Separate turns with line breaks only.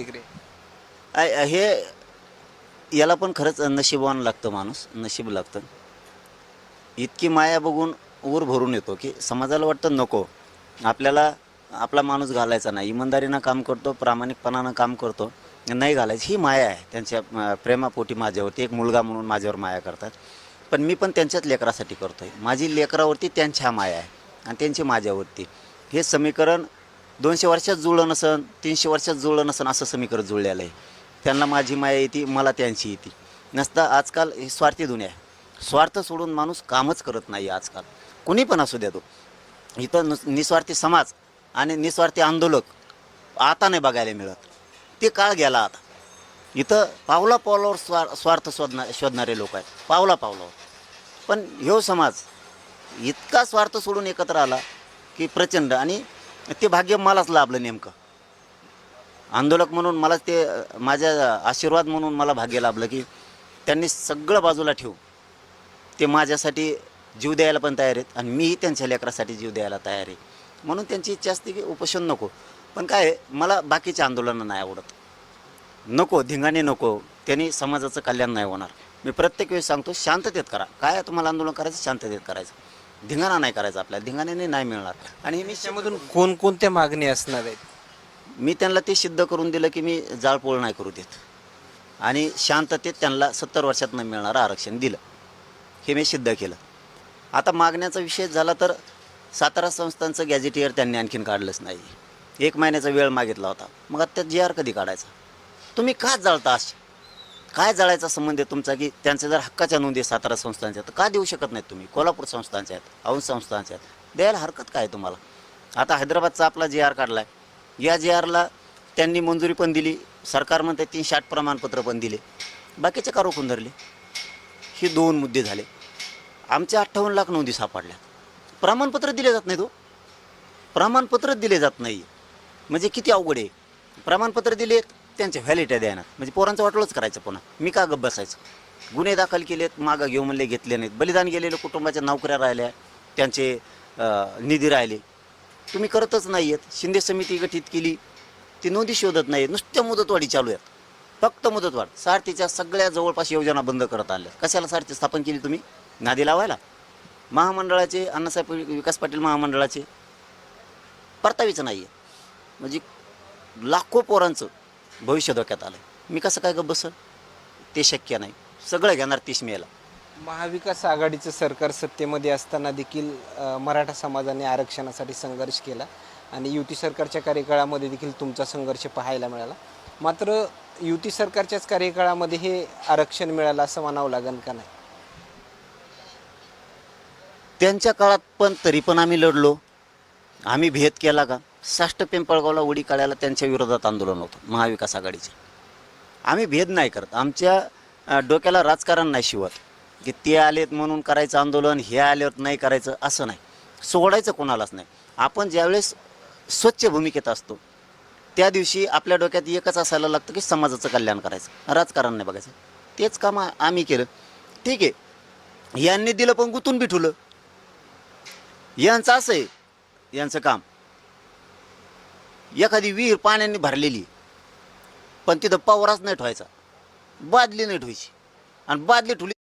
इकडे
हे याला पण खरंच नशिबवान लागतं, माणूस नशीब लागतं. इतकी माया बघून ऊर भरून येतो की समाजाला वाटतं नको आपल्याला आपला माणूस घालायचा नाही, इमानदारीनं काम करतो, प्रामाणिकपणानं काम करतो, नाही घालायची ही माया आहे त्यांच्या प्रेमापोटी माझ्यावरती. एक मुलगा म्हणून माझ्यावर माया करतात, पण मी पण त्यांच्याच लेकरासाठी करतो आहे. माझी लेकरावरती त्यांच्या माया आहे आणि त्यांची माझ्यावरती. हे समीकरण 200 वर्षात जुळलं नसन, 300 वर्षात जुळलं नसन, असं समीकरण जुळलेलं आहे. त्यांना माझी माया येते, मला त्यांची येते. नसता आजकाल ही स्वार्थी दुनिया आहे. स्वार्थ सोडून माणूस कामच करत नाही आजकाल, कुणी पण असू द्या तो. इथं निस्वार्थी समाज आणि निस्वार्थी आंदोलक आता नाही बघायला मिळत. ते काळ गेला आता. इथं पावला पावलावर स्वार्थ शोधणारे लोक आहेत, पावला पावलावर. पण ह्यो समाज इतका स्वार्थ सोडून एकत्र आला की प्रचंड. आणि ते भाग्य मलाच लाभलं नेमकं. आंदोलक म्हणून मलाच ते माझ्या आशीर्वाद म्हणून मला भाग्य लाभलं की त्यांनी सगळं बाजूला ठेवून ते माझ्यासाठी जीव द्यायला पण तयार आहेत आणि मीही त्यांच्या लेकरासाठी जीव द्यायला तयार आहे. म्हणून त्यांची इच्छा असते की उपोषण नको. पण काय आहे, मला बाकीचे आंदोलनं नाही आवडत. नको धिंगाणे नको, त्यांनी समाजाचं कल्याण नाही होणार. मी प्रत्येक वेळेस सांगतो, शांततेत करा. काय तुम्हाला आंदोलन करायचं, शांततेत करायचं. धिंगाणा नाही करायचा आपल्याला, धिंगाण्याने नाही मिळणार. आणि मी
त्यामधून कोणकोणत्या मागणी असणार आहेत?
मी त्यांना ते सिद्ध करून दिलं की मी जाळपोळ नाही करू देत आणि शांततेत त्यांना 70 वर्षात न मिळणारं आरक्षण दिलं. हे मी सिद्ध केलं. आता मागण्याचा विषय झाला तर सातारा संस्थांचं गॅझेटियर त्यांनी आणखीन काढलंच नाही. 1 महिन्याचा वेळ मागितला होता. मग आता GR कधी काढायचा? तुम्ही का जाळता असे? काय जाळायचा संबंध आहे तुमचा? की त्यांच्या जर हक्काच्या नोंदी सातारा संस्थांच्या तर का देऊ शकत नाहीत तुम्ही? कोल्हापूर संस्थांच्या आहेत, औंध संस्थांच्या आहेत, द्यायला हरकत काय तुम्हाला? आता हैदराबादचा आपला GR काढला आहे, या GRला त्यांनी मंजुरी पण दिली, सरकार म्हणते 308 प्रमाणपत्र पण दिले. बाकीचे का रोखून धरले? हे 2 मुद्दे झाले. आमच्या 58 लाख नोंदी सापडल्या, प्रमाणपत्र दिले जात नाही. तो प्रमाणपत्रच दिले जात नाही म्हणजे किती अवघड आहे. प्रमाणपत्र दिले, त्यांच्या व्हॅलिटी द्यायना, म्हणजे पोरांचं वाटोळच करायचं. पुन्हा मी का गप्प बसायचं? गुन्हे दाखल केलेत, मागं घेऊ म्हणले, घेतले नाहीत. बलिदान गेलेले कुटुंबाच्या नोकऱ्या राहिल्या, त्यांचे निधी राहिले, तुम्ही करतच नाही आहेत. शिंदे समिती गठीत केली, ती नोंदी शोधत नाही. नुसत्या मुदतवाढी चालू आहेत, फक्त मुदतवाढ. सारथीच्या सगळ्या जवळपास योजना बंद करत आल्या. कशाला सारथी स्थापन केली तुम्ही? नादी लावायला. महामंडळाचे, अण्णासाहेब विकास पाटील महामंडळाचे परतावीचं नाही आहे, म्हणजे लाखो पोरांचं भविष्य धोक्यात आलं. मी कसं काय गप्प बसल? ते शक्य नाही. सगळं घेणार 30 मेला.
महाविकास आघाडीचं सरकार सत्तेमध्ये असताना देखील मराठा समाजाने आरक्षणासाठी संघर्ष केला आणि युती सरकारच्या कार्यकाळामध्ये देखील तुमचा संघर्ष पाहायला मिळाला. मात्र युती सरकारच्याच कार्यकाळामध्ये हे आरक्षण मिळालं असं म्हणावं लागेल का नाही?
त्यांच्या काळात पण तरी पण आम्ही लढलो. आम्ही भेद केला का? साष्ट पिंपळगावला उडी काढायला त्यांच्या विरोधात आंदोलन होतं महाविकास आघाडीचे. आम्ही भेद नाही करत. आमच्या डोक्याला राजकारण नाही शिवत की ते आलेत म्हणून करायचं आंदोलन, हे आल्यावर नाही करायचं, असं नाही. सोडायचं कोणालाच नाही. आपण ज्यावेळेस स्वच्छ भूमिकेत असतो त्या दिवशी आपल्या डोक्यात एकच असायला लागतं की समाजाचं कल्याण करायचं, राजकारण नाही बघायचं. तेच काम आम्ही केलं. ठीक आहे, यांनी दिलं पण गुंतून बिठवलं. यांचं असं आहे, यांचं काम, एखादी विहीर पाण्याने भरलेली पण तिथं पावराच नाही ठेवायचा, बादली नाही ठेवायची. आणि बादली ठेवली